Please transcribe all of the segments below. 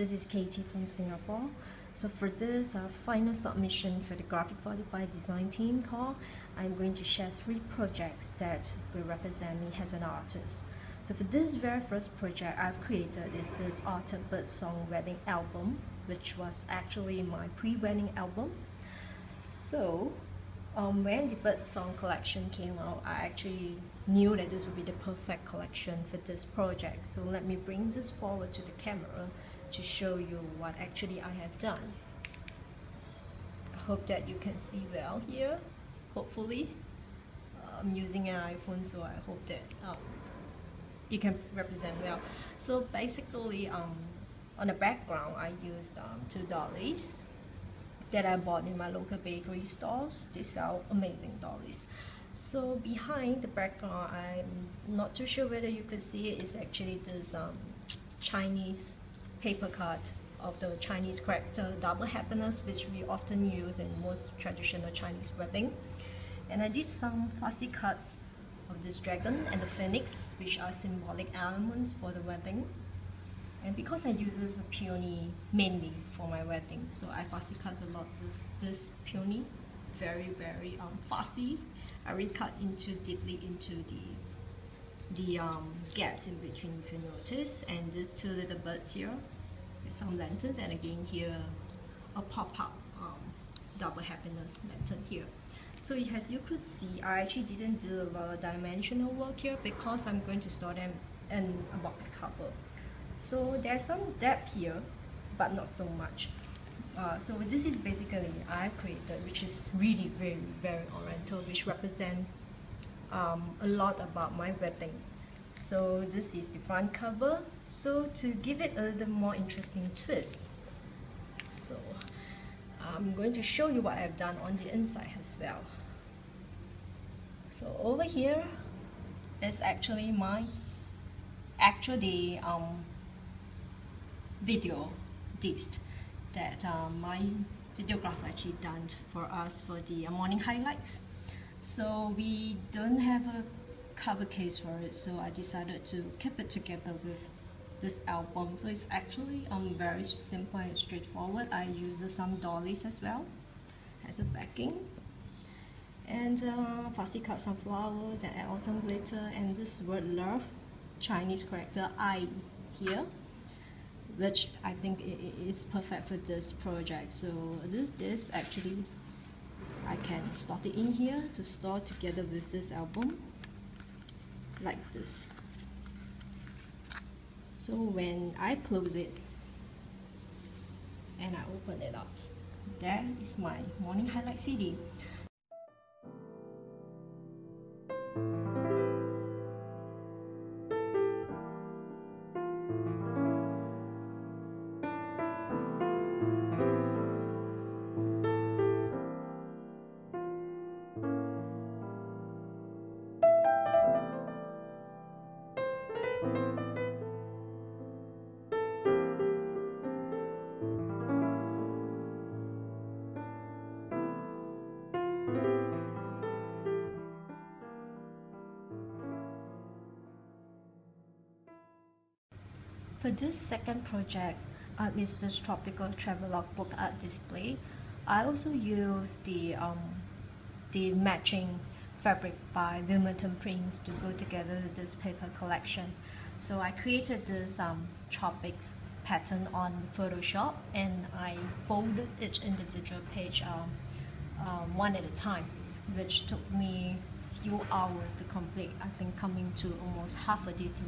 this is Katie from Singapore. So for this final submission for the Graphic 45 design team call, I'm going to share 3 projects that will represent me as an artist. So for this very first project I've created is this Autumn Birdsong Wedding album, which was actually my pre-wedding album. So when the Birdsong collection came out, I actually knew that this would be the perfect collection for this project. So let me bring this forward to the camera to show you what actually I have done. I hope that you can see well here, hopefully. I'm using an iPhone, so I hope that you can represent well. So basically, on the background, I used 2 dollies that I bought in my local bakery stores. They sell amazing dollies. So behind the background, I'm not too sure whether you could see it, is actually this Chinese paper cut of the Chinese character double happiness, which we often use in most traditional Chinese wedding. And I did some fussy cuts of this dragon and the phoenix, which are symbolic elements for the wedding. And because I use this peony mainly for my wedding, so I fussy cut a lot of this peony, very fussy. I really cut deeply into the gaps in between, if you notice. And these 2 little birds here with some lanterns, and again here a pop-up double happiness lantern here. So as you could see, I actually didn't do a lot of dimensional work here because I'm going to store them in a box cover. So there's some depth here, but not so much. So this is basically I created, which is really very Oriental, which represent a lot about my wedding. So this is the front cover. So to give it a little more interesting twist, so I'm going to show you what I've done on the inside as well. So over here is actually my video disc that my videographer actually done for us for the morning highlights. So we don't have a cover case for it, so I decided to keep it together with this album. So it's actually very simple and straightforward. I use some dollies as well as a backing, and fussy cut some flowers and add on some glitter, and this word love Chinese character I here, which I think is perfect for this project. So this actually I can slot it in here to store together with this album like this. So when I close it and I open it up, there is my morning highlight CD. For this second project, is this tropical Travelogue Bookart display. I also use the matching fabric by Wilmington Prints to go together with this paper collection. So I created this tropics pattern on Photoshop, and I folded each individual page one at a time, which took me few hours to complete. I think coming to almost half a day to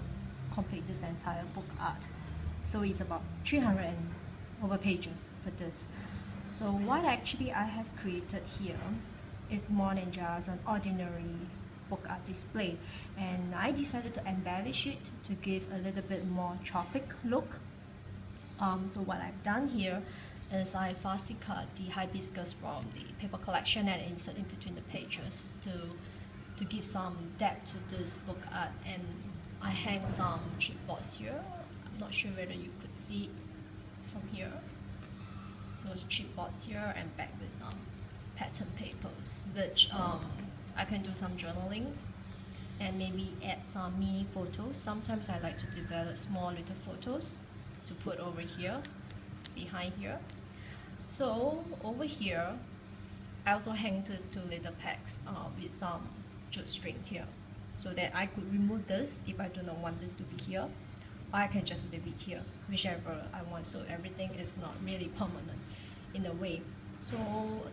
complete this entire book art. So it's about 300 and over pages for this. So what actually I have created here is more than just an ordinary book art display, and I decided to embellish it to give a little bit more tropic look. So what I've done here is I fussy cut the hibiscus from the paper collection and insert in between the pages to give some depth to this book art. And I hang some chipboards here. I'm not sure whether you could see from here. So chipboards here and back with some pattern papers, which I can do some journalings and maybe add some mini photos. Sometimes I like to develop small little photos to put over here behind here. So over here, I also hang these two little pegs with some jute string here, so that I could remove this if I do not want this to be here, or I can just leave it here, whichever I want, so everything is not really permanent in a way. So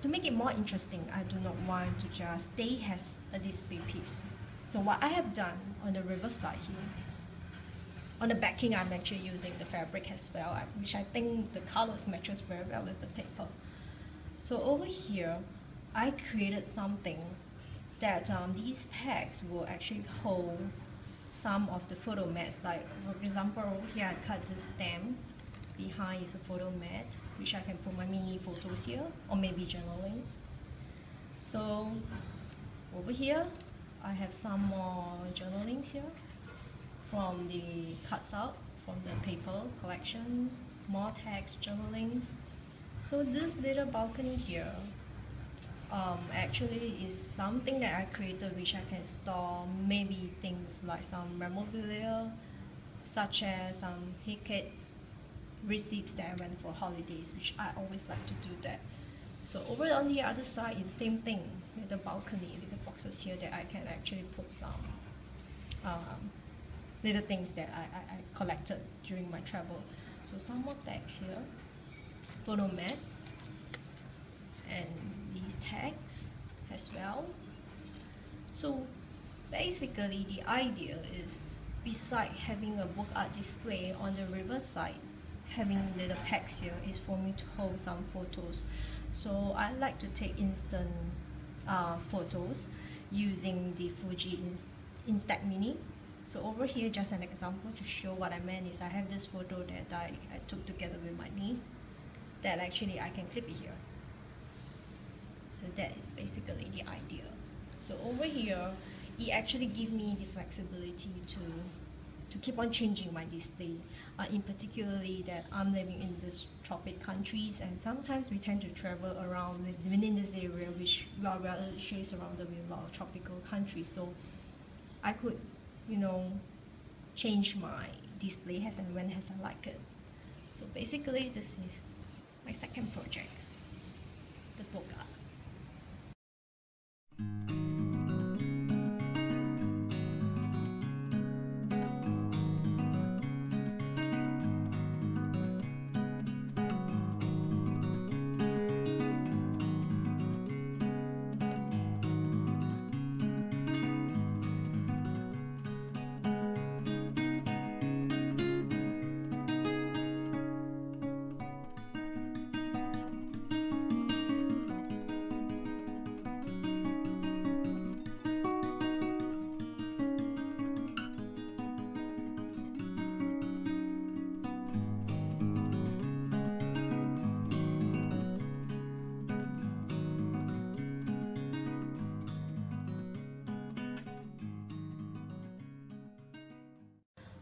to make it more interesting, I do not want to just stay as a display piece. So what I have done on the reverse side here, on the backing, I'm actually using the fabric as well, which I think the colors matches very well with the paper. So over here, I created something that these pegs will actually hold some of the photo mats. Like for example, over here I cut the stem, behind is a photo mat, which I can put my mini photos here, or maybe journaling. So over here, I have some more journalings here from the cuts out from the paper collection, more text journalings. So this little balcony here actually is something that I created, which I can store maybe things like some memorabilia, such as some tickets, receipts that I went for holidays, which I always like to do that. So over on the other side is the same thing with the balcony, with the boxes here that I can actually put some little things that I collected during my travel. So some more tags here, photo mats, and these tags as well. So basically the idea is, beside having a book art display on the reverse side, having little pegs here is for me to hold some photos. So I like to take instant photos using the Fuji Instax Mini. So over here, just an example to show what I meant is I have this photo that I took together with my niece that actually I can clip it here. So that is basically the idea. So over here, it actually gives me the flexibility to keep on changing my display. In particularly that I'm living in this tropic countries, and sometimes we tend to travel around within this area, which we are actually surrounded with a lot of tropical countries. So I could, change my display as and when as I like it. So basically, this is my second project, the Bookart.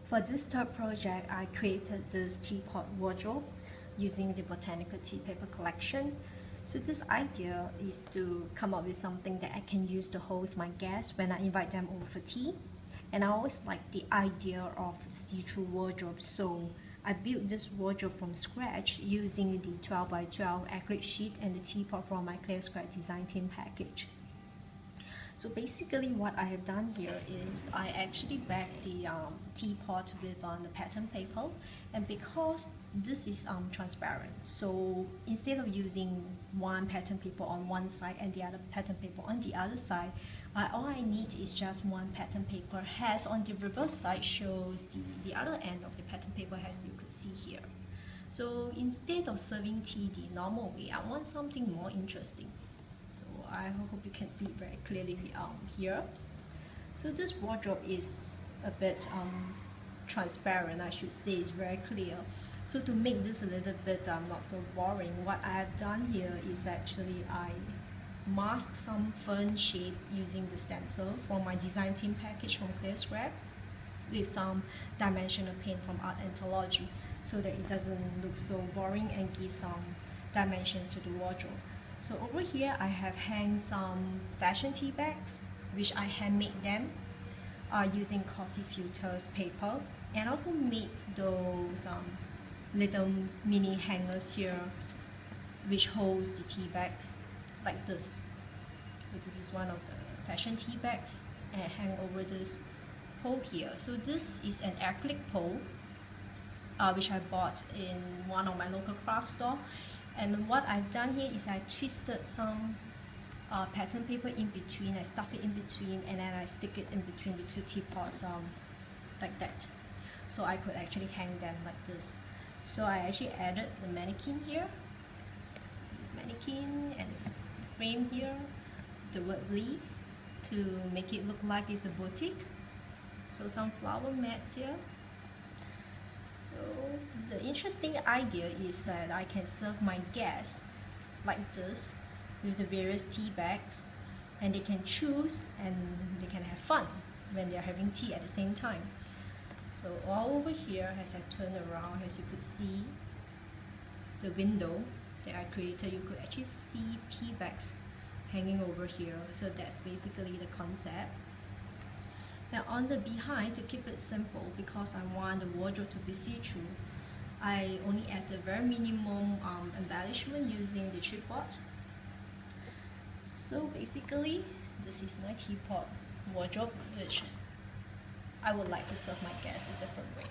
For this third project, I created this teapot wardrobe using the Botanical tea paper collection. So this idea is to come up with something that I can use to host my guests when I invite them over for tea. And I always like the idea of the see-through wardrobe, so I built this wardrobe from scratch using the 12 by 12 acrylic sheet and the teapot from my Clear Scrap design team package. So basically what I have done here is I actually backed the teapot with the pattern paper, and because this is transparent, so instead of using one pattern paper on one side and the other pattern paper on the other side, all I need is just one pattern paper, as on the reverse side shows the other end of the pattern paper, as you could see here. So instead of serving tea the normal way, I want something more interesting. I hope you can see very clearly here. So this wardrobe is a bit transparent, I should say. It's very clear. So to make this a little bit not so boring, what I have done here is actually I masked some fern shape using the stencil from my design team package from Clear Scrap with some dimensional paint from Art Anthology, so that it doesn't look so boring and give some dimensions to the wardrobe. So over here I have hanged some fashion tea bags, which I handmade them using coffee filters paper, and also made those little mini hangers here which holds the tea bags like this. So this is one of the fashion tea bags, and hang over this pole here. So this is an acrylic pole which I bought in one of my local craft store. And what I've done here is I twisted some pattern paper in between, I stuff it in between, and then I stick it in between the two teapots like that. So I could actually hang them like this. So I actually added the mannequin here, this mannequin, and the frame here, the word Leaves, to make it look like it's a boutique. So some flower mats here. So the interesting idea is that I can serve my guests like this with the various tea bags, and they can choose and they can have fun when they're having tea at the same time. So all over here, as I turn around, as you could see the window that I created, you could actually see tea bags hanging over here. So that's basically the concept. Now on the behind, to keep it simple, because I want the wardrobe to be see-through, I only add the very minimum embellishment using the Teapot. So basically, this is my teapot wardrobe, which I would like to serve my guests a different way.